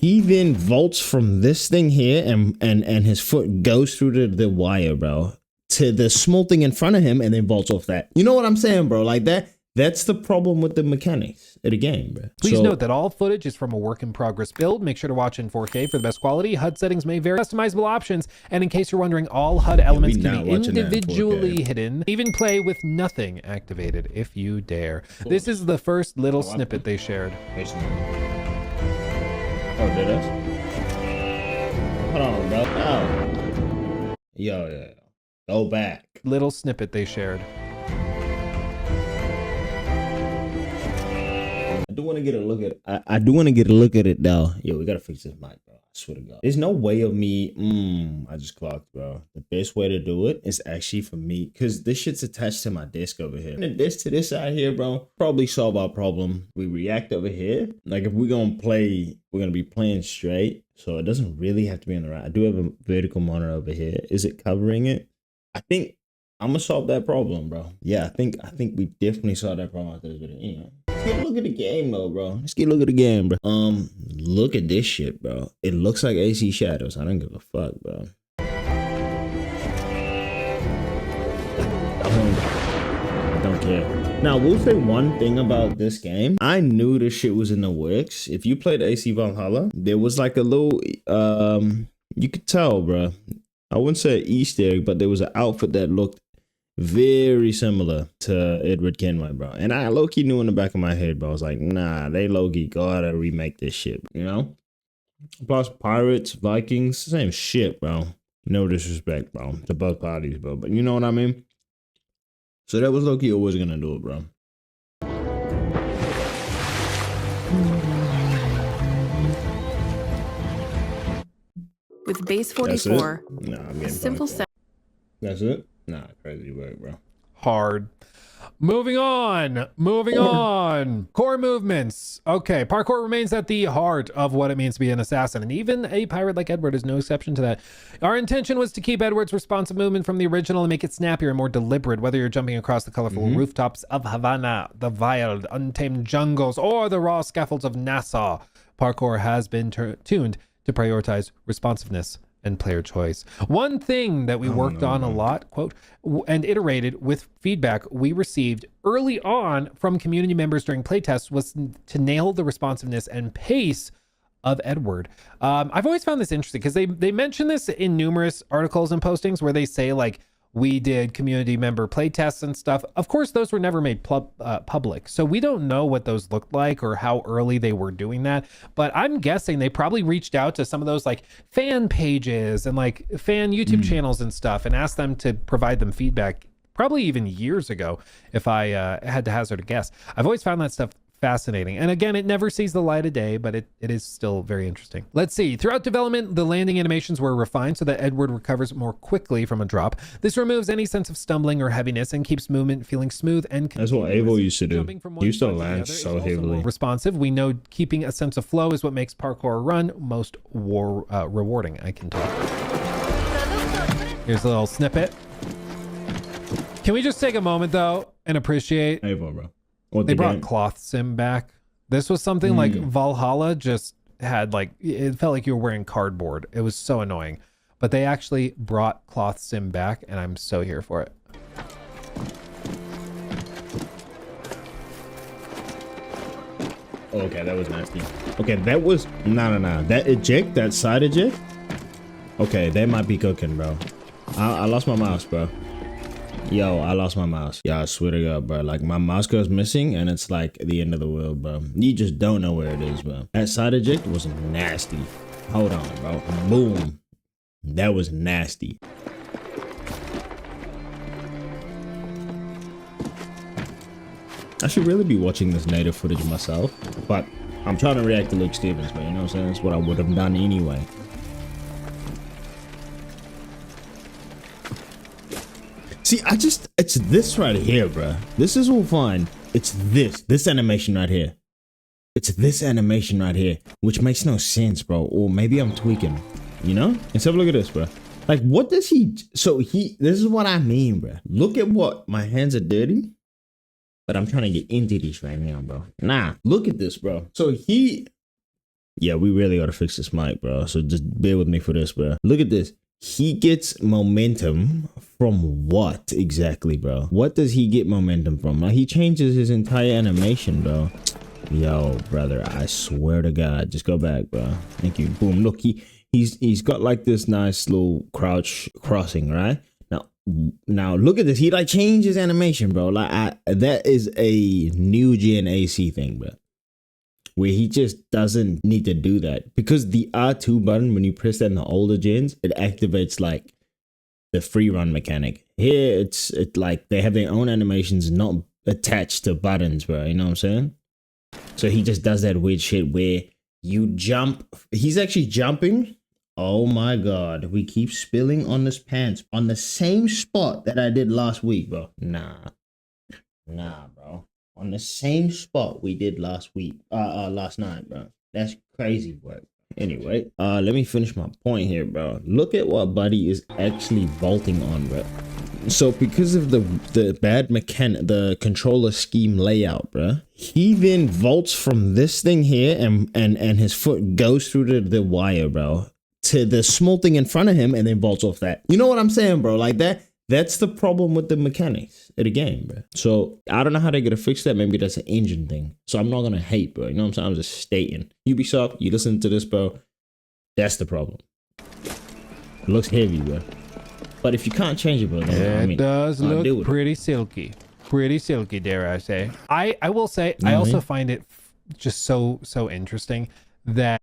he then vaults from this thing here and his foot goes through the wire, bro, to the small thing in front of him and then vaults off that. You know what I'm saying, bro? Like that's the problem with the mechanics of the game, bro. Please note that all footage is from a work in progress build. Make sure to watch in 4K for the best quality. HUD settings may vary. Customizable options. And in case you're wondering, all HUD elements can be individually hidden. Even play with nothing activated if you dare. This is the first little snippet they shared. Oh, did us? Hold on, bro. Oh. Yo. Go back. Little snippet they shared. I do want to get a look at I do want to get a look at it though. Yo, we gotta fix this mic, bro. I swear to God. There's no way of me. I just clocked, bro. The best way to do it is actually for me, because this shit's attached to my desk over here. And the desk to this side here, bro, probably solve our problem. We react over here. Like if we're gonna play, we're gonna be playing straight. So it doesn't really have to be on the right. I do have a vertical monitor over here. Is it covering it? I think I'm gonna solve that problem, bro. Yeah, I think we definitely solved that problem after this video. Anyway. Let's get a look at the game though, bro. Let's get a look at the game, bro. Look at this shit, bro. It looks like AC Shadows. I don't give a fuck, bro. I don't care. Now, we'll say one thing about this game. I knew this shit was in the works. If you played AC Valhalla, there was like a little, you could tell, bro. I wouldn't say Easter egg, but there was an outfit that looked very similar to Edward Kenway, bro. And I low-key knew in the back of my head, bro. I was like, nah, they low-key gotta remake this shit, you know? Plus pirates, Vikings, same shit, bro. No disrespect, bro, to both parties, bro. But you know what I mean? So that was low-key always gonna do it, bro. With base 44, nah, I'm getting simple set. That's it? Nah, crazy work, bro. Hard. Moving on. Core movements. Okay, parkour remains at the heart of what it means to be an assassin, and even a pirate like Edward is no exception to that. Our intention was to keep Edward's responsive movement from the original and make it snappier and more deliberate, whether you're jumping across the colorful rooftops of Havana, the wild, untamed jungles, or the raw scaffolds of Nassau. Parkour has been tuned to prioritize responsiveness and player choice. One thing that we worked on a lot, quote, and iterated with feedback we received early on from community members during playtests was to nail the responsiveness and pace of Edward. I've always found this interesting because they mention this in numerous articles and postings where they say like, we did community member playtests and stuff. Of course, those were never made public. So we don't know what those looked like or how early they were doing that. But I'm guessing they probably reached out to some of those like fan pages and like fan YouTube channels and stuff and asked them to provide them feedback, probably even years ago, if I had to hazard a guess. I've always found that stuff fascinating. And again, it never sees the light of day, but it is still very interesting. Let's see. Throughout development, the landing animations were refined so that Edward recovers more quickly from a drop. This removes any sense of stumbling or heaviness and keeps movement feeling smooth and that's what Avo used to do. He used to land so heavily. Responsive. We know keeping a sense of flow is what makes parkour run most rewarding. I can talk. Here's a little snippet. Can we just take a moment though and appreciate Avo, bro. They brought cloth sim back. This was something like Valhalla just had like, it felt like you were wearing cardboard. It was so annoying, but they actually brought cloth sim back and I'm so here for it. Okay, that was nasty. Okay, that was, no. That eject, that side eject. Okay, that might be cooking, bro. I lost my mouse, bro. Yo, I lost my mouse. Yeah, I swear to God, bro. Like, my mouse goes missing, and it's like the end of the world, bro. You just don't know where it is, bro. That side eject was nasty. Hold on, bro. Boom. That was nasty. I should really be watching this native footage myself, but I'm trying to react to Luke Stevens, man. You know what I'm saying? That's what I would have done anyway. See, it's this right here, bro. This is all fine. It's this animation right here. It's this animation right here, which makes no sense, bro. Or maybe I'm tweaking, you know? Let's have a look at this, bro. Like, what does he, this is what I mean, bro. Look at what, my hands are dirty, but I'm trying to get into this right now, bro. Nah, look at this, bro. So Yeah, we really gotta fix this mic, bro. So just bear with me for this, bro. Look at this. He gets momentum from what exactly, bro? What does he get momentum from? Like, he changes his entire animation, bro. Yo, brother, I swear to God, just go back, bro. Thank you. Boom. Look, he's got like this nice little crouch crossing, right? Now look at this. He like changed his animation, bro. Like that is a new gen AC thing, bro. Where he just doesn't need to do that, because the R2 button, when you press that in the older gens, it activates like the free run mechanic. Here it's like they have their own animations not attached to buttons, bro. You know what I'm saying? So he just does that weird shit where you jump. He's actually jumping. Oh my God, we keep spilling on this pants on the same spot that I did last week, bro. Nah, bro. On the same spot we did last night, bro. That's crazy work. Anyway, let me finish my point here, bro. Look at what Buddy is actually vaulting on, bro. So because of the bad the controller scheme layout, bro, he then vaults from this thing here and his foot goes through the wire, bro, to the small thing in front of him and then vaults off that. You know what I'm saying, bro? Like that's the problem with the mechanics of the game, bro. So I don't know how they're gonna fix that. Maybe that's an engine thing. So I'm not gonna hate, bro. You know what I'm saying? I'm just stating. Ubisoft, you listen to this, bro. That's the problem. It looks heavy, bro. But if you can't change it, bro, it does look pretty silky. Pretty silky, dare I say. I will say, I also find it just so interesting that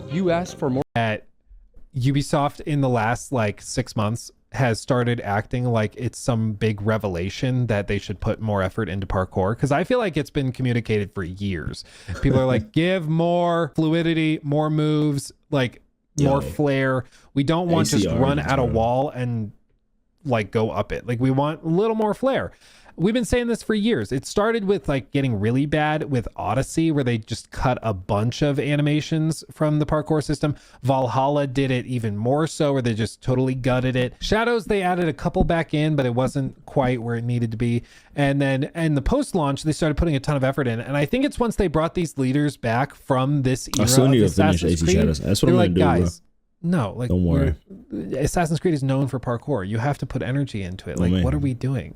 you asked for more. That Ubisoft in the last like 6 months has started acting like it's some big revelation that they should put more effort into parkour, because I feel like it's been communicated for years. People are like, give more fluidity, more moves, like more flair. We don't want just run at a wall and like go up it. Like we want a little more flair. We've been saying this for years. It started with like getting really bad with Odyssey, where they just cut a bunch of animations from the parkour system. Valhalla did it even more so, where they just totally gutted it. Shadows, they added a couple back in, but it wasn't quite where it needed to be. And then in the post-launch, they started putting a ton of effort in. And I think it's once they brought these leaders back from this era of Assassin's Creed, that's what I'm like, gonna do, guys, bro. No, like, don't worry. Assassin's Creed is known for parkour. You have to put energy into it. Like, what are we doing?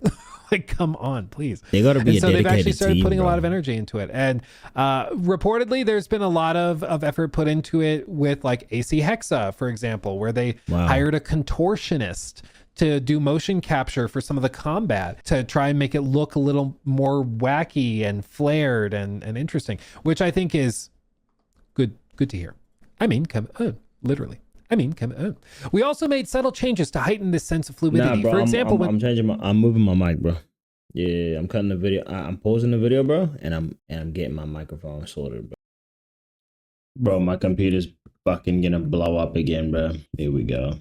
Like, come on, please. They gotta be. And so they've actually started putting a lot of energy into it. And reportedly, there's been a lot of effort put into it with like AC Hexa, for example, where they hired a contortionist to do motion capture for some of the combat to try and make it look a little more wacky and flared and interesting, which I think is good to hear. I mean, literally. We also made subtle changes to heighten this sense of fluidity. Bro, for example, I'm moving my mic, bro. Yeah, I'm cutting the video. I'm pausing the video, bro, and I'm getting my microphone sorted, bro. Bro, my computer's fucking gonna blow up again, bro. Here we go.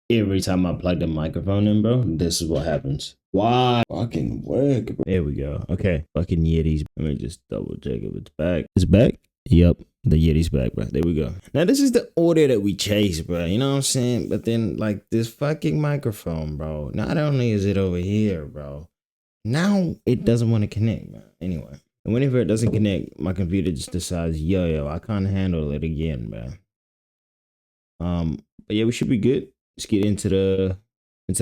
Every time I plug the microphone in, bro, this is what happens. Why? Fucking work, bro. There we go. Okay, fucking Yetis. Let me just double check if it's back. It's back? Yep. The Yeti's back, bro. There we go. Now, this is the order that we chase, bro. You know what I'm saying? But then, like, this fucking microphone, bro. Not only is it over here, bro. Now, it doesn't want to connect, bro. Anyway. And whenever it doesn't connect, my computer just decides, yo, I can't handle it again, bro. But yeah, we should be good. Let's get into the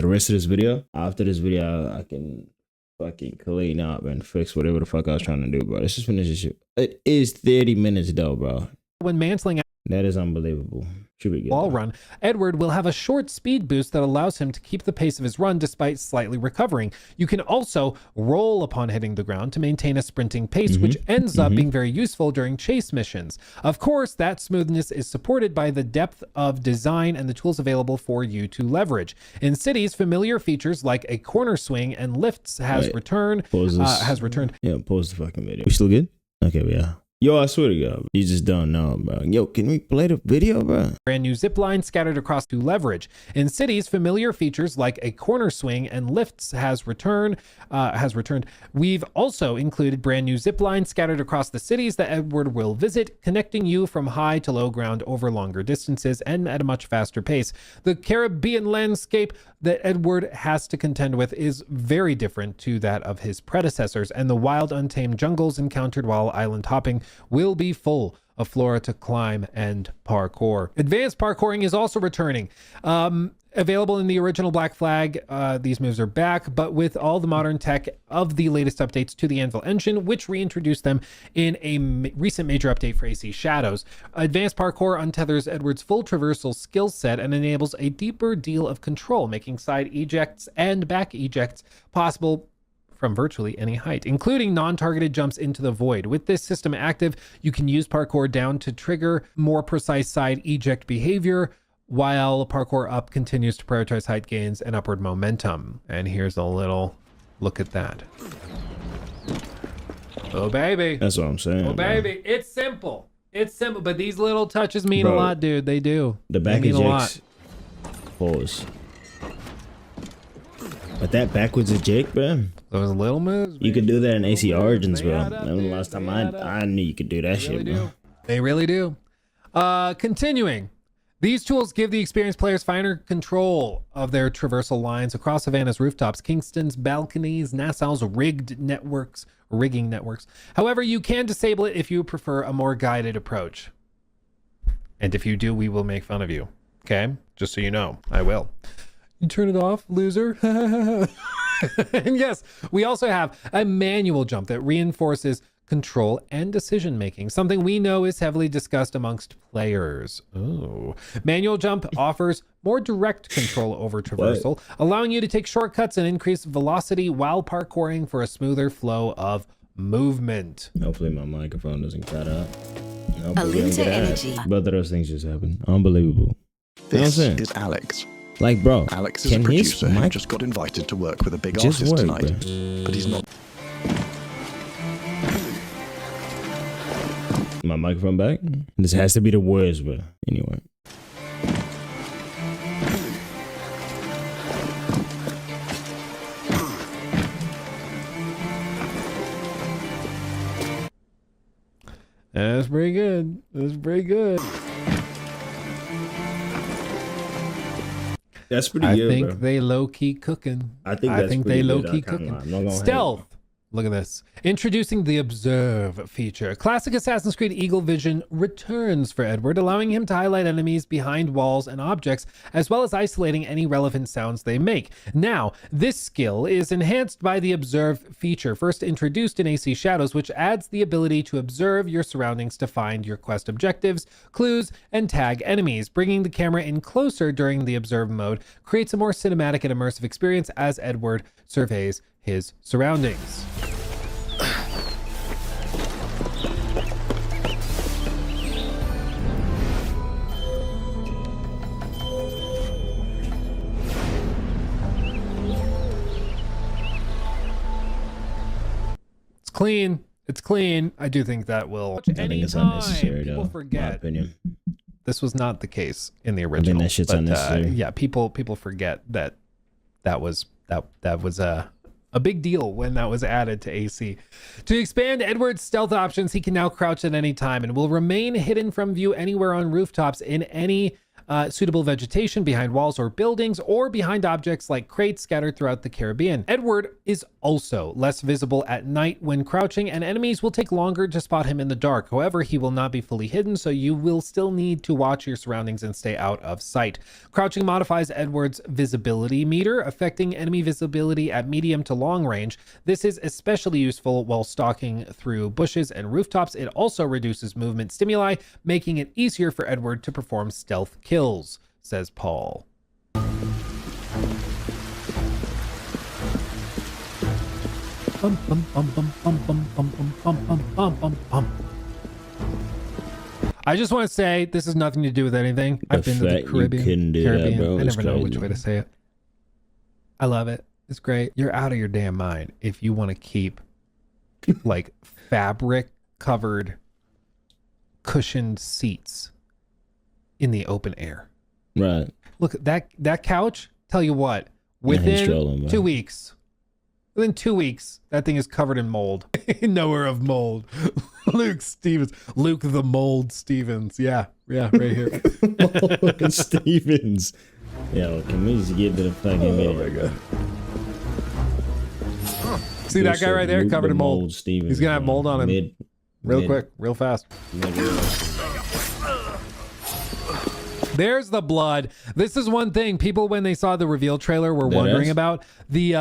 rest of this video. After this video, I can fucking clean up and fix whatever the fuck I was trying to do, bro. Let's just finish this shit. It is 30 minutes though, bro. When mantling that is unbelievable. Should be good. Wall run, Edward will have a short speed boost that allows him to keep the pace of his run despite slightly recovering. You can also roll upon hitting the ground to maintain a sprinting pace, which ends up being very useful during chase missions. Of course, that smoothness is supported by the depth of design and the tools available for you to leverage. In cities, familiar features like a corner swing and lifts has returned. Yeah, pause the fucking video. We still good? Okay, yeah. Yo, I swear to God, you just don't know, bro. Yo, can we play the video, bro? Brand new zip line scattered across to leverage. In cities, familiar features like a corner swing and lifts has returned. We've also included brand new zip lines scattered across the cities that Edward will visit, connecting you from high to low ground over longer distances and at a much faster pace. The Caribbean landscape that Edward has to contend with is very different to that of his predecessors, and the wild, untamed jungles encountered while island hopping will be full of flora to climb and parkour. Advanced parkouring is also returning. Available in the original Black Flag, these moves are back, but with all the modern tech of the latest updates to the Anvil engine, which reintroduced them in a recent major update for AC Shadows. Advanced parkour untethers Edward's full traversal skill set and enables a deeper deal of control, making side ejects and back ejects possible from virtually any height, including non-targeted jumps into the void. With this system active, you can use parkour down to trigger more precise side eject behavior, while parkour up continues to prioritize height gains and upward momentum. And here's a little look at that. Oh, baby. That's what I'm saying. Oh, baby. It's simple. It's simple, but these little touches mean a lot, dude. They do. The back mean ejects. Pause. But that backwards eject, bro. Those little moves. You could do that in AC Origins, bro. add up, Remember the dude. last time They add up. I knew you could do that shit, bro. They really do. Continuing. These tools give the experienced players finer control of their traversal lines across Havana's rooftops, Kingston's balconies, Nassau's rigging networks. However, you can disable it if you prefer a more guided approach. And if you do, we will make fun of you. Okay? Just so you know, I will. You turn it off, loser. And yes, we also have a manual jump that reinforces control and decision making, something we know is heavily discussed amongst players. Oh, manual jump offers more direct control over traversal, allowing you to take shortcuts and increase velocity while parkouring for a smoother flow of movement. Hopefully my microphone doesn't cut out. Alunta energy. Both of those things just happened. Unbelievable. This You know what I'm saying? is Alex. Like, bro, Alex is a can his producer who mic just got invited to work with a big just artist work, tonight, bro? but he's not. My microphone back? This has to be the worst, bro. Anyway. That's pretty good. That's pretty good. That's pretty I good, think bro. they low-key cooking. I think that's they pretty good. low-key I can't lie. cooking. I'm not gonna hate. Stealth. Look at this. Introducing the Observe feature. Classic Assassin's Creed Eagle Vision returns for Edward, allowing him to highlight enemies behind walls and objects, as well as isolating any relevant sounds they make. Now, this skill is enhanced by the Observe feature, first introduced in AC Shadows, which adds the ability to observe your surroundings to find your quest objectives, clues, and tag enemies. Bringing the camera in closer during the Observe mode creates a more cinematic and immersive experience as Edward surveys his surroundings. It's clean. It's clean. I do think that will. I think it's unnecessary, though. People In my forget. opinion. This was not the case in the original. that shit's unnecessary. Yeah, people forget that was a big deal when that was added to AC. To expand Edward's stealth options, he can now crouch at any time and will remain hidden from view anywhere on rooftops, in any suitable vegetation, behind walls or buildings, or behind objects like crates scattered throughout the Caribbean. Edward is also less visible at night when crouching, and enemies will take longer to spot him in the dark. However, he will not be fully hidden, so you will still need to watch your surroundings and stay out of sight. Crouching modifies Edward's visibility meter, affecting enemy visibility at medium to long range. This is especially useful while stalking through bushes and rooftops. It also reduces movement stimuli, making it easier for Edward to perform stealth kills, says Paul. I just want to say this has nothing to do with anything. I've been to the fact you Caribbean. couldn't do that, bro, I is never know which crazy. way to say it. I love it. It's great. You're out of your damn mind if you want to keep like fabric covered cushioned seats in the open air. Right. Look, that couch, tell you what, he's within trolling, bro. 2 weeks, that thing is covered in mold. Nowhere of mold. Luke the Mold Stevens. Yeah, right here. Fucking Stevens. Yo, can we just get to the fucking video? Oh my God. See that guy right there, Luke covered the in mold. Stevens, He's gonna have bro. mold on him. real quick, real fast. There's the blood. This is one thing people, when they saw the reveal trailer, were wondering about the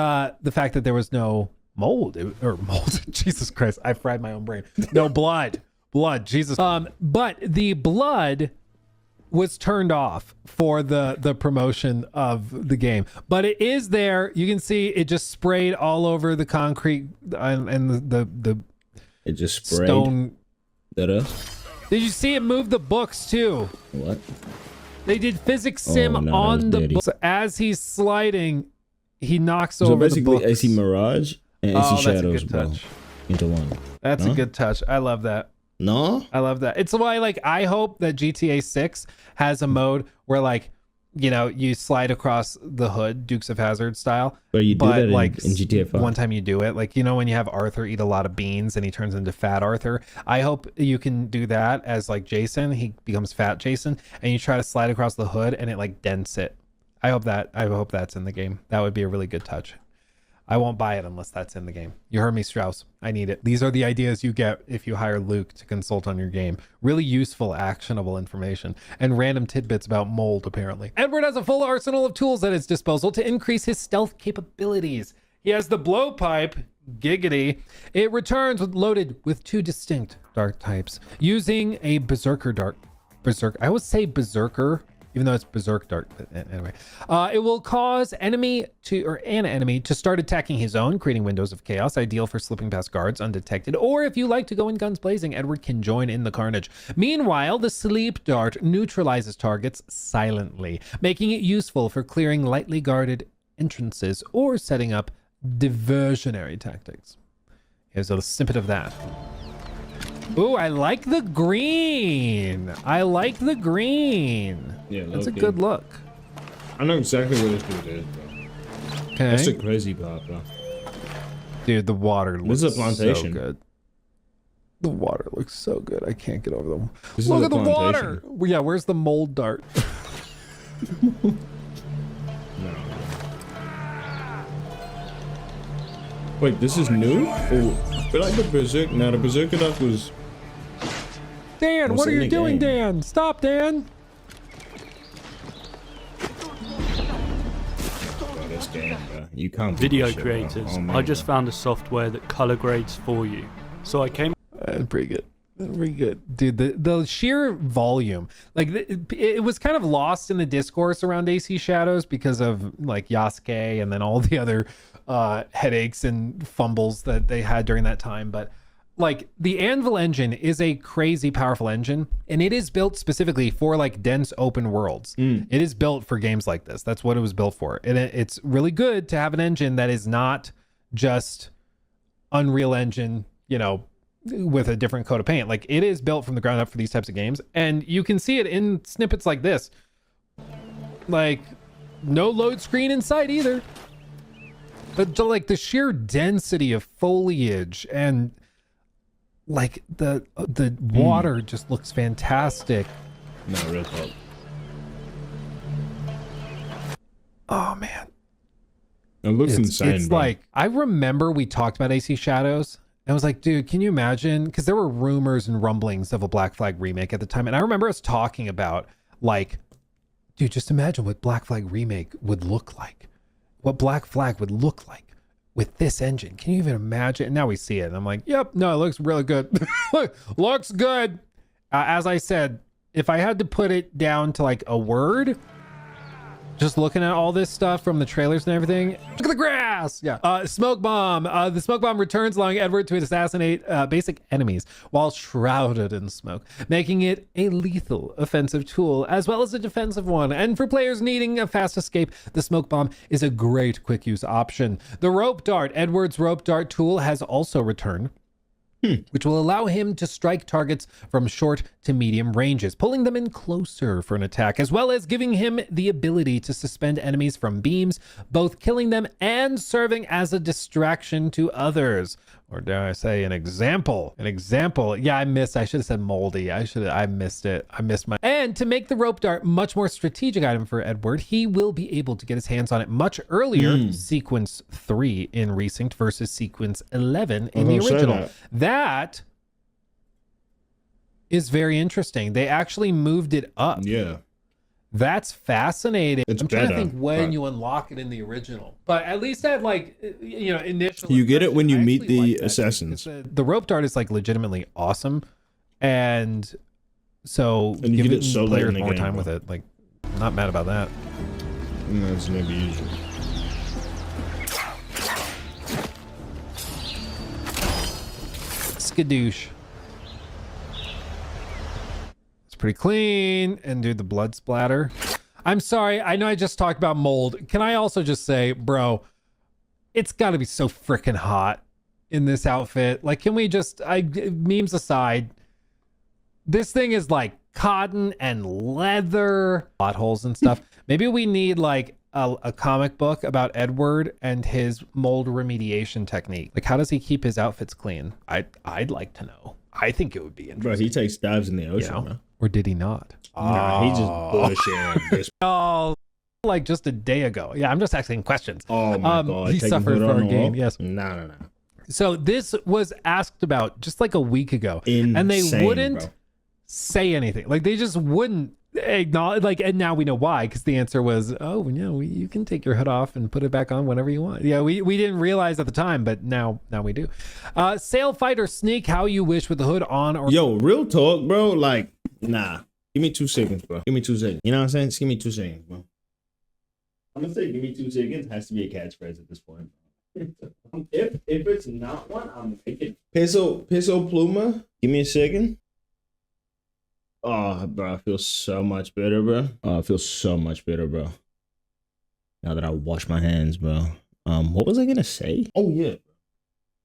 fact that there was no mold or mold. Jesus Christ, I fried my own brain. No blood, Jesus. But the blood was turned off for the promotion of the game, but it is there. You can see it just sprayed all over the concrete and the it just sprayed stone. That us? Did you see it move the books too? What? They did physics sim on the books. As he's sliding, he knocks over the books. So basically, AC Mirage and AC Shadows, bro, into one. That's a good touch. I love that. No, I love that. It's why, like, I hope that GTA 6 has a mode where, like, you know, you slide across the hood, Dukes of Hazzard style. But you do that in GTA 5. One time you do it, like, you know, when you have Arthur eat a lot of beans and he turns into Fat Arthur. I hope you can do that as, like, Jason. He becomes Fat Jason, and you try to slide across the hood and it, like, dents it. I hope that's in the game. That would be a really good touch. I won't buy it unless that's in the game. You heard me, Strauss. I need it. These are the ideas you get if you hire Luke to consult on your game. Really useful, actionable information and random tidbits about mold, apparently. Edward has a full arsenal of tools at his disposal to increase his stealth capabilities. He has the blowpipe, giggity. It returns loaded with 2 distinct dark types using a berserker dart. I always say berserker, even though it's berserk dart. Anyway, it will cause an enemy to start attacking his own, creating windows of chaos, ideal for slipping past guards undetected. Or if you like to go in guns blazing, Edward can join in the carnage. Meanwhile, the sleep dart neutralizes targets silently, making it useful for clearing lightly guarded entrances or setting up diversionary tactics. Here's a snippet of that. Ooh, I like the green. Yeah, that's a good look. I know exactly what this dude is, bro. Okay. That's the crazy part, bro. Dude, the water looks This is a plantation. so good. The water looks so good. I can't get over them. This Look is at a the plantation. water. Yeah, where's the mold dart? No. Wait, this is new? Oh, I feel like the Berserk. Now the Berserker Duck was. Dan, what are you doing, Dan? Stop, Dan. Oh, this game, bro. You can't. do Video this shit, bro. creators, Oh, man, I just bro. found a software that color grades for you. So I came Pretty good. Pretty good. Dude, the sheer volume, like it was kind of lost in the discourse around AC Shadows because of like Yasuke and then all the other headaches and fumbles that they had during that time. But like the Anvil engine is a crazy powerful engine, and it is built specifically for like dense open worlds. It is built for games like this. That's what it was built for. And it's really good to have an engine that is not just Unreal Engine, you know, with a different coat of paint. Like it is built from the ground up for these types of games, and you can see it in snippets like this. Like no load screen in sight either, but like the sheer density of foliage and like the water just looks fantastic. No, real talk. Oh man, It looks insane. It's bro. like, I remember we talked about AC Shadows. I was like, dude, can you imagine? Because there were rumors and rumblings of a Black Flag remake at the time. And I remember us talking about like, dude, just imagine what Black Flag remake would look like. What Black Flag would look like with this engine. Can you even imagine? And now we see it. And I'm like, yep, no, it looks really good. Looks good. As I said, if I had to put it down to like a word, just looking at all this stuff from the trailers and everything, look at the grass. Yeah. Smoke bomb. The smoke bomb returns, allowing Edward to assassinate basic enemies while shrouded in smoke, making it a lethal offensive tool as well as a defensive one. And for players needing a fast escape, the smoke bomb is a great quick use option. The rope dart, Edward's rope dart tool, has also returned, which will allow him to strike targets from short to medium ranges, pulling them in closer for an attack, as well as giving him the ability to suspend enemies from beams, both killing them and serving as a distraction to others. Or dare I say an example? Yeah, I should have said moldy. I missed it. I missed my. And to make the rope dart much more strategic item for Edward, he will be able to get his hands on it much earlier, sequence 3 in Resynced versus sequence 11 in the original. That is very interesting. They actually moved it up. Yeah. That's fascinating. It's I'm trying to better, think when but- you unlock it in the original, but at least at like, you know, initial. You get it when you impression, I meet actually the like that, assassins. because the rope dart is like legitimately awesome, and so And you get giving it so late players in the more game, time bro. with it, like, not mad about that. That's never usual. Skadoosh. It's pretty clean. And dude, the blood splatter. I'm sorry. I know I just talked about mold. Can I also just say, bro, it's got to be so freaking hot in this outfit. Like, can we just, memes aside, this thing is like cotton and leather, potholes and stuff. Maybe we need like a comic book about Edward and his mold remediation technique. Like, how does he keep his outfits clean? I'd like to know. I think it would be Bro, interesting. he takes dives in the You ocean, know? bro. Or did he not? Nah, he just bullshitting. This. Oh, like just a day ago. Yeah, I'm just asking questions. Oh my god. He taking suffered hood for our on game. off? Yes. No. So this was asked about just like a week ago, and they Insane, wouldn't bro. say anything. Like, they just wouldn't acknowledge. Like, and now we know why, because the answer was, oh yeah, you can take your hood off and put it back on whenever you want. Yeah, we didn't realize at the time, but now we do. Sail, fight, or sneak, how you wish, with the hood on or Yo, real talk, bro. Like, nah. Give me 2 seconds, bro. Give me 2 seconds. You know what I'm saying? Just give me 2 seconds, bro. I'm gonna say give me 2 seconds. Has to be a catchphrase at this point. If it's not one, I'm making peso pluma. Give me a second. Oh, bro, I feel so much better, bro. Oh, I feel so much better, bro. Now that I wash my hands, bro. What was I gonna say? Oh yeah.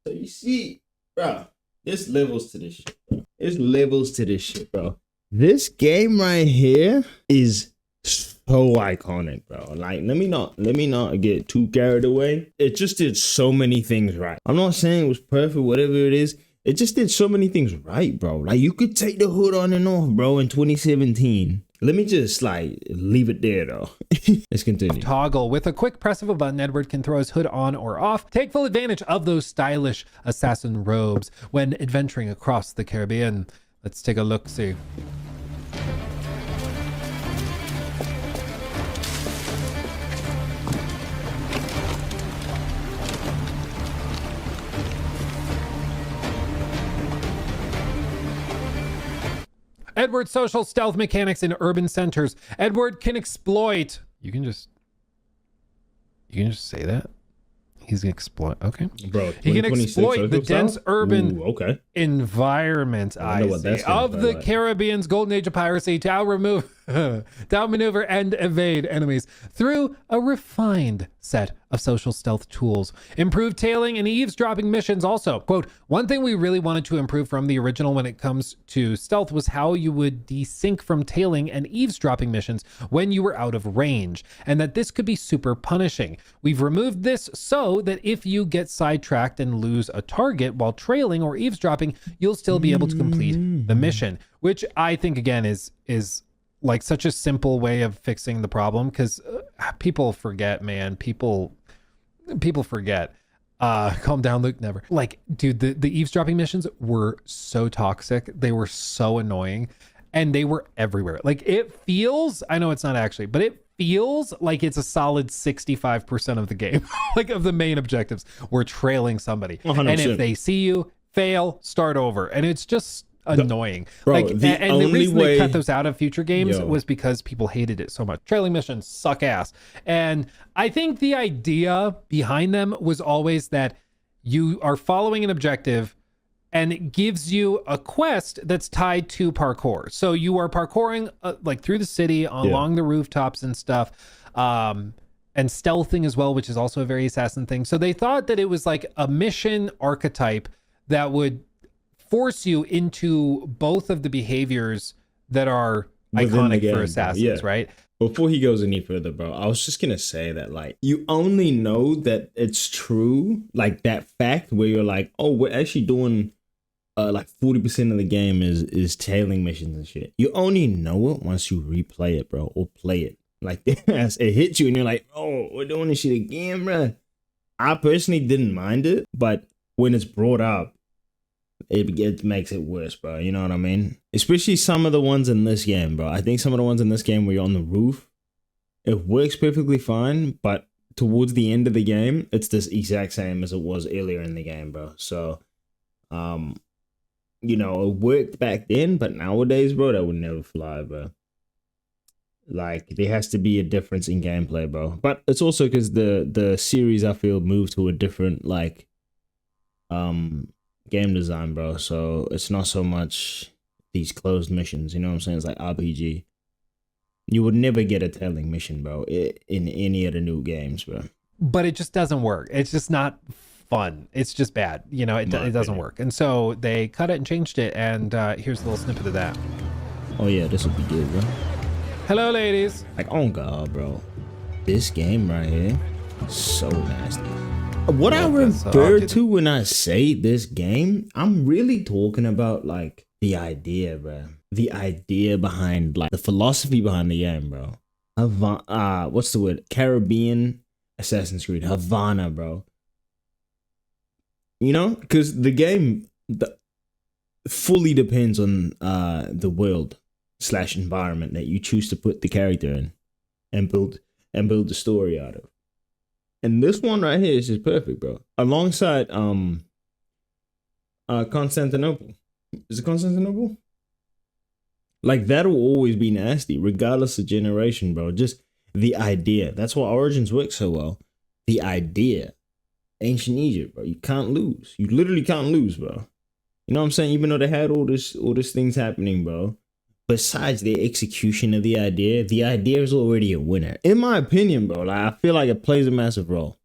So you see, bro, there's levels to this shit, bro. There's levels to this shit, bro. This game right here is so iconic, bro. Like, let me not get too carried away. It just did so many things right. I'm not saying it was perfect, whatever it is. It just did so many things right, bro. Like, you could take the hood on and off, bro, in 2017. Let me just, like, leave it there, though. Let's continue. toggle. With a quick press of a button, Edward can throw his hood on or off. Take full advantage of those stylish assassin robes when adventuring across the Caribbean. Let's take a look-see. Edward's social stealth mechanics in urban centers. Edward can exploit. You can just say that. He's gonna exploit. Okay. Bro, He can 2026 exploit the social dense style? urban Ooh, okay. environment, I wonder what that's gonna of play the like. Caribbean's golden age of piracy to outmaneuver and evade enemies through a refined set of social stealth tools. Improved tailing and eavesdropping missions also. Quote, one thing we really wanted to improve from the original when it comes to stealth was how you would desync from tailing and eavesdropping missions when you were out of range, and that this could be super punishing. We've removed this so that if you get sidetracked and lose a target while trailing or eavesdropping, you'll still be able to complete the mission, which I think again is like such a simple way of fixing the problem, because people forget, man. People forget. Calm down, Luke. Never. Like, dude, the eavesdropping missions were so toxic. They were so annoying, and they were everywhere. Like, it feels, I know it's not actually, but it feels like it's a solid 65% of the game, like of the main objectives, we're trailing somebody. 100%. And if they see you, fail, start over. And it's just annoying. Bro, like, the and the only reason way- they cut those out of future games Yo. was because people hated it so much. Trailing missions suck ass. And I think the idea behind them was always that you are following an objective and it gives you a quest that's tied to parkour. So you are parkouring like through the city, along the rooftops and stuff, and stealthing as well, which is also a very assassin thing. So they thought that it was like a mission archetype that would force you into both of the behaviors that are Within the iconic game, for bro. assassins, Yeah. right? Before he goes any further, bro, I was just gonna say that, like, you only know that it's true, like that fact where you're like, oh, we're actually doing like 40% of the game is tailing missions and shit. You only know it once you replay it, bro, or play it. Like, it hits you and you're like, oh, we're doing this shit again, bro. I personally didn't mind it, but when it's brought up, it makes it worse, bro. You know what I mean? Especially some of the ones in this game, bro. I think some of the ones in this game where you're on the roof, it works perfectly fine, but towards the end of the game, it's this exact same as it was earlier in the game, bro. So, you know, it worked back then, but nowadays, bro, that would never fly, bro. Like, there has to be a difference in gameplay, bro. But it's also because the series, I feel, moved to a different, like, game design, bro. So it's not so much these closed missions, you know what I'm saying? It's like RPG. You would never get a telling mission, bro, in any of the new games, bro. But it just doesn't work. It's just not fun. It's just bad. You know, it doesn't work. And so they cut it and changed it. And here's a little snippet of that. Oh yeah, this would be good, bro. Hello, ladies. Like, oh god, bro, this game right here, so nasty. What I refer to when I say this game, I'm really talking about like the idea, bro. The idea behind, like, the philosophy behind the game, bro. What's the word? Caribbean Assassin's Creed, Havana, bro. You know, because the game fully depends on the world / environment that you choose to put the character in and build the story out of. And this one right here is just perfect, bro. Alongside Constantinople. Is it Constantinople? Like, that'll always be nasty, regardless of generation, bro. Just the idea. That's why Origins works so well. The idea. Ancient Egypt, bro. You can't lose. You literally can't lose, bro. You know what I'm saying? Even though they had all these things happening, bro. Besides the execution of the idea is already a winner. In my opinion, bro. Like, I feel like it plays a massive role.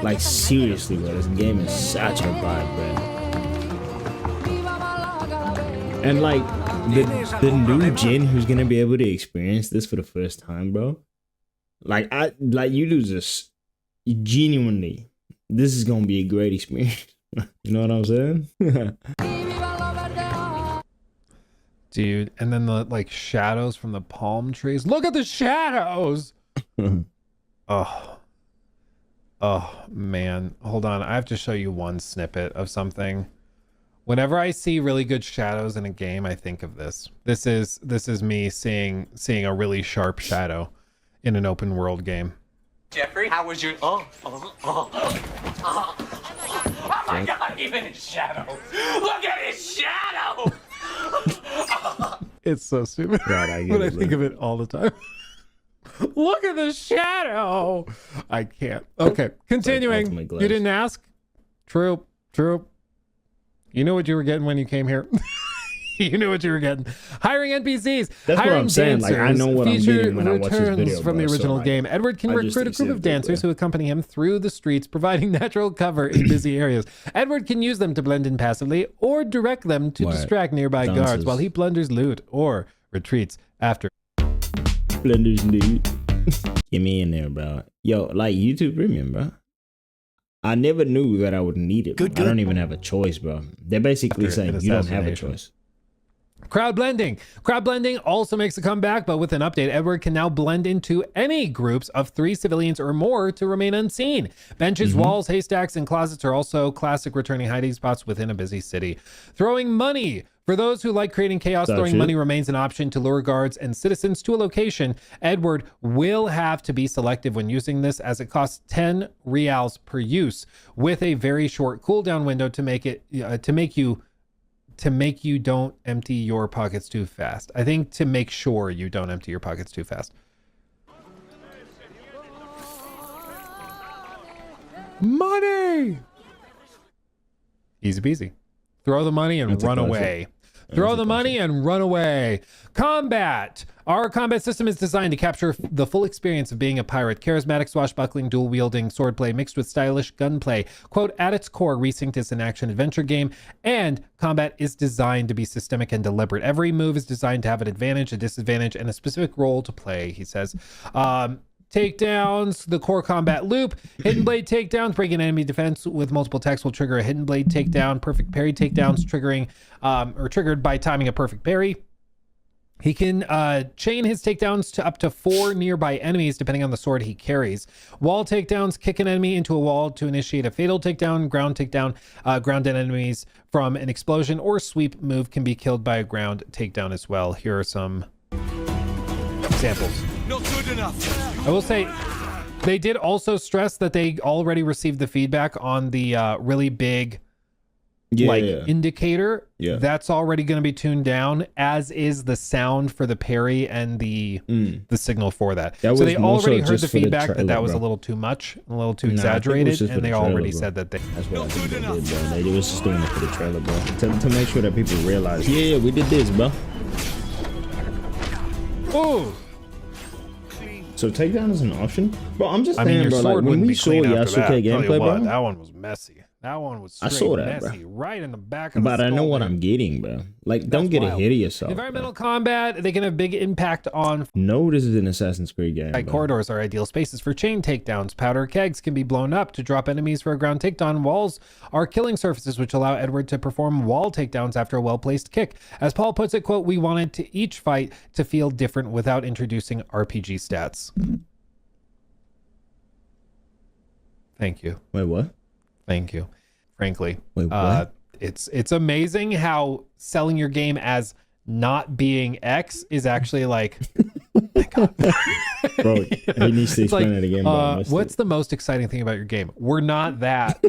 Like, seriously, bro. This game is such a vibe, bro. And like the new gen who's gonna be able to experience this for the first time, bro. Like you lose this. Genuinely, this is gonna be a great experience. You know what I'm saying? Dude, and then the like shadows from the palm trees. Look at the shadows. Oh man, hold on. I have to show you one snippet of something. Whenever I see really good shadows in a game, I think of this. This is me seeing a really sharp shadow in an open world game. Jeffrey, how was your... Oh my God, even his shadow. Look at his shadow. It's so stupid. God, I but I think of it all the time. Look at the shadow. I can't. Okay, continuing. Like, you didn't ask? True. You knew what you were getting when you came here. You knew what you were getting. Hiring NPCs. That's hiring what I'm saying. Like, I know what I'm getting when I watch this video, from the bro. original game. Edward can recruit a group of dancers who accompany him through the streets, providing natural cover in busy areas. Edward can use them to blend in passively or direct them to distract nearby guards while he plunders loot or retreats after. Blenders loot. Get me in there, bro. Yo, like YouTube Premium, bro. I never knew that I would need it. Good. I don't even have a choice, bro. They're basically saying you don't have a choice. Crowd blending. Crowd blending also makes a comeback, but with an update, Edward can now blend into any groups of 3 civilians or more to remain unseen. Benches, walls, haystacks, and closets are also classic returning hiding spots within a busy city. Throwing money. For those who like creating chaos, throwing money remains an option to lure guards and citizens to a location. Edward will have to be selective when using this, as it costs 10 reals per use, with a very short cooldown window to make you don't empty your pockets too fast. I think to make sure you don't empty your pockets too fast. Money! Easy peasy. Throw the money and run away. Throw the money and run away. Combat. Our combat system is designed to capture the full experience of being a pirate. Charismatic, swashbuckling, dual-wielding swordplay mixed with stylish gunplay. Quote, at its core, Resynced is an action-adventure game, and combat is designed to be systemic and deliberate. Every move is designed to have an advantage, a disadvantage, and a specific role to play, he says. Takedowns, the core combat loop. Hidden blade takedowns, breaking enemy defense with multiple attacks will trigger a hidden blade takedown. Perfect parry takedowns triggered by timing a perfect parry. He can chain his takedowns to up to 4 nearby enemies, depending on the sword he carries. Wall takedowns kick an enemy into a wall to initiate a fatal takedown. Ground takedown, grounded enemies from an explosion or sweep move can be killed by a ground takedown as well. Here are some examples. Not good enough. I will say, they did also stress that they already received the feedback on the really big indicator. That's already going to be tuned down, as is the sound for the parry and the signal for that. So they already heard the feedback that was a little too much, a little too exaggerated, and they already said that they... That's what I think they did, bro. They was just doing it for the trailer, bro. To make sure that people realize, yeah, we did this, bro. Oh! So takedown is an option? Bro, I'm just saying, bro, like, when we saw Yasuke gameplay, bro... That one was messy. That one was straight I saw that, messy, bro. right in the back of but the I know skull what there. I'm getting, bro. Like, don't get ahead of yourself. Environmental combat, they can have big impact on... No, this is an Assassin's Creed game, bro. Corridors are ideal spaces for chain takedowns. Powder kegs can be blown up to drop enemies for a ground takedown. Walls are killing surfaces, which allow Edward to perform wall takedowns after a well-placed kick. As Paul puts it, quote, "We wanted to each fight to feel different without introducing RPG stats." Thank you. Wait, what? Thank you. Frankly, wait, what? It's amazing how selling your game as not being X is actually like, thank God. Bro, he needs to explain it again, bro. What's the most exciting thing about your game? We're not that.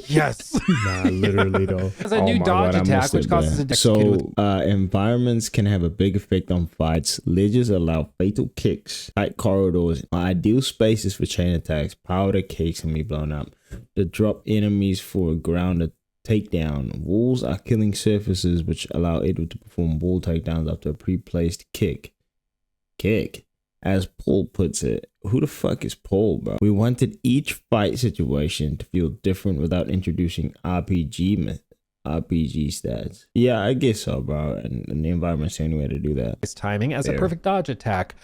Yes. Nah, literally though. Has a new dodge attack, which causes a So environments can have a big effect on fights. Ledges allow fatal kicks. Tight corridors are ideal spaces for chain attacks. Powder kicks can be blown up to drop enemies for a ground takedown. Walls are killing surfaces, which allow Edward to perform wall takedowns after a pre-placed kick. As Paul puts it, who the fuck is Paul, bro? We wanted each fight situation to feel different without introducing RPG stats. Yeah, I guess so, bro. And the environment's the only way to do that. It's timing as a perfect dodge attack.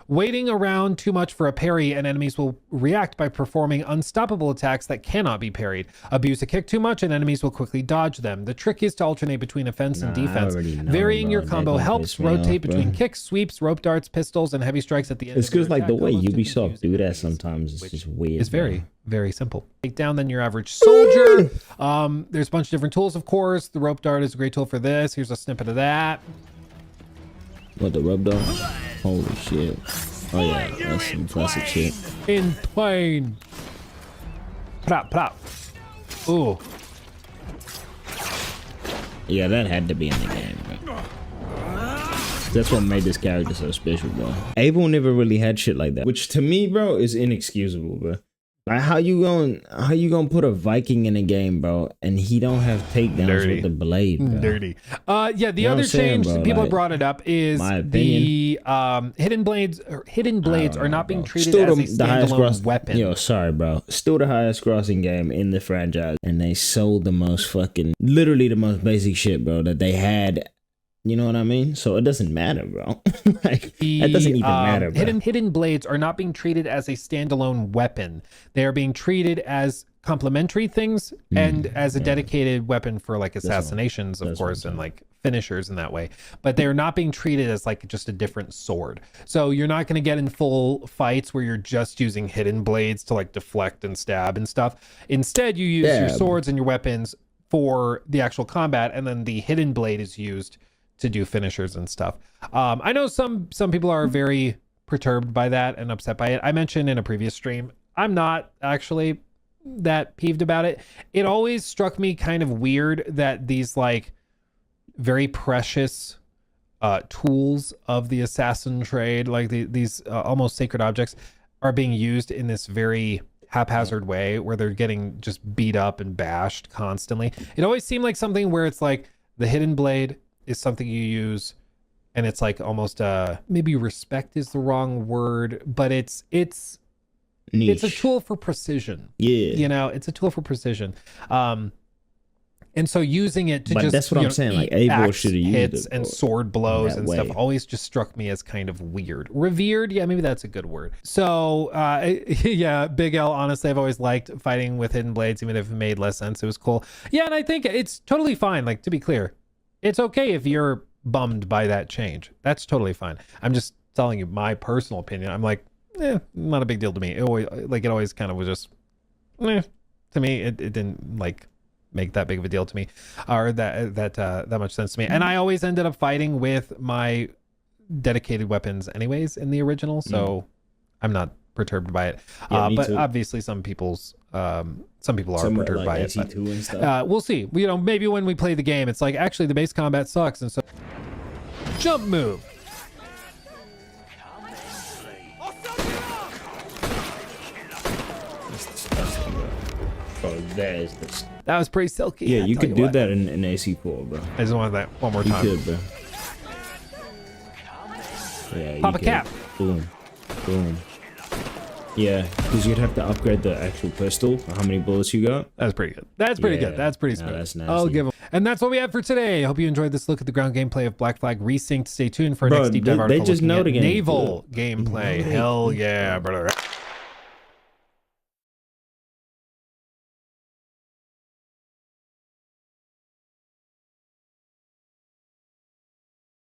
Waiting around too much for a parry, and enemies will react by performing unstoppable attacks that cannot be parried. Abuse a kick too much, and enemies will quickly dodge them. The trick is to alternate between offense and defense. Varying your combo helps. Rotate between kicks, sweeps, rope darts, pistols, and heavy strikes at the end. It's because like the way Ubisoft do that sometimes is just weird. It's very simple. Take down than your average soldier. There's a bunch of different tools, of course. The rope dart is a great tool for this. Here's a snippet of that. What, the rope dart? Holy shit. Oh yeah, that's some classic shit. In plane. Plop, plop. Ooh. Yeah, that had to be in the game, bro. That's what made this character so special, bro. Abel never really had shit like that, which to me, bro, is inexcusable, bro. Like, how you gonna put a Viking in a game, bro, and he don't have takedowns with the blade, bro? Dirty. Yeah, the other change, people have brought it up, is the hidden blades are not being treated as a standalone weapon. Yo, sorry, bro. Still the highest grossing game in the franchise, and they sold the most fucking, literally the most basic shit, bro, that they had. You know what I mean? So it doesn't matter, bro. Like, that doesn't even matter, bro. Hidden blades are not being treated as a standalone weapon. They are being treated as complementary things and as a dedicated weapon for like assassinations, of course, and like finishers in that way. But they're not being treated as like just a different sword. So you're not going to get in full fights where you're just using hidden blades to like deflect and stab and stuff. Instead, you use your swords and your weapons for the actual combat, and then the hidden blade is used to do finishers and stuff. I know some people are very perturbed by that and upset by it. I mentioned in a previous stream, I'm not actually that peeved about it. It always struck me kind of weird that these like very precious tools of the assassin trade, like these almost sacred objects, are being used in this very haphazard way where they're getting just beat up and bashed constantly. It always seemed like something where it's like the hidden blade is something you use, and it's like almost maybe respect is the wrong word, but it's a tool for precision. Yeah, you know, it's a tool for precision. And so using it to but just, that's what I'm saying. Like Abel should have used hits it, and sword blows and stuff way. always just struck me as kind of weird. Revered, yeah, maybe that's a good word. So yeah, Big L, honestly, I've always liked fighting with hidden blades, even if it made less sense. It was cool. Yeah, and I think it's totally fine. Like, to be clear, it's okay if you're bummed by that change. That's totally fine. I'm just telling you my personal opinion. I'm like, not a big deal to me. It always kind of was just, to me. It didn't like make that big of a deal to me, or that much sense to me. And I always ended up fighting with my dedicated weapons anyways in the original, so I'm not perturbed by it. But too. Obviously some people are perturbed by it. But, and stuff. We'll see. You know, maybe when we play the game, it's like, actually the base combat sucks, and so jump move. Bro, that was pretty silky. Yeah, you could do that in AC4, bro. I just wanted that one more time. You could, bro. Yeah, pop a cap. Boom, boom. Yeah, because you'd have to upgrade the actual pistol. How many bullets you got? That's pretty good. That's pretty good. That's pretty smooth. That's nasty. I'll give them. And that's what we have for today. I hope you enjoyed this look at the ground gameplay of Black Flag Resynced. Stay tuned for our next deep dive article. They just know the game. Naval gameplay. Hell yeah, brother.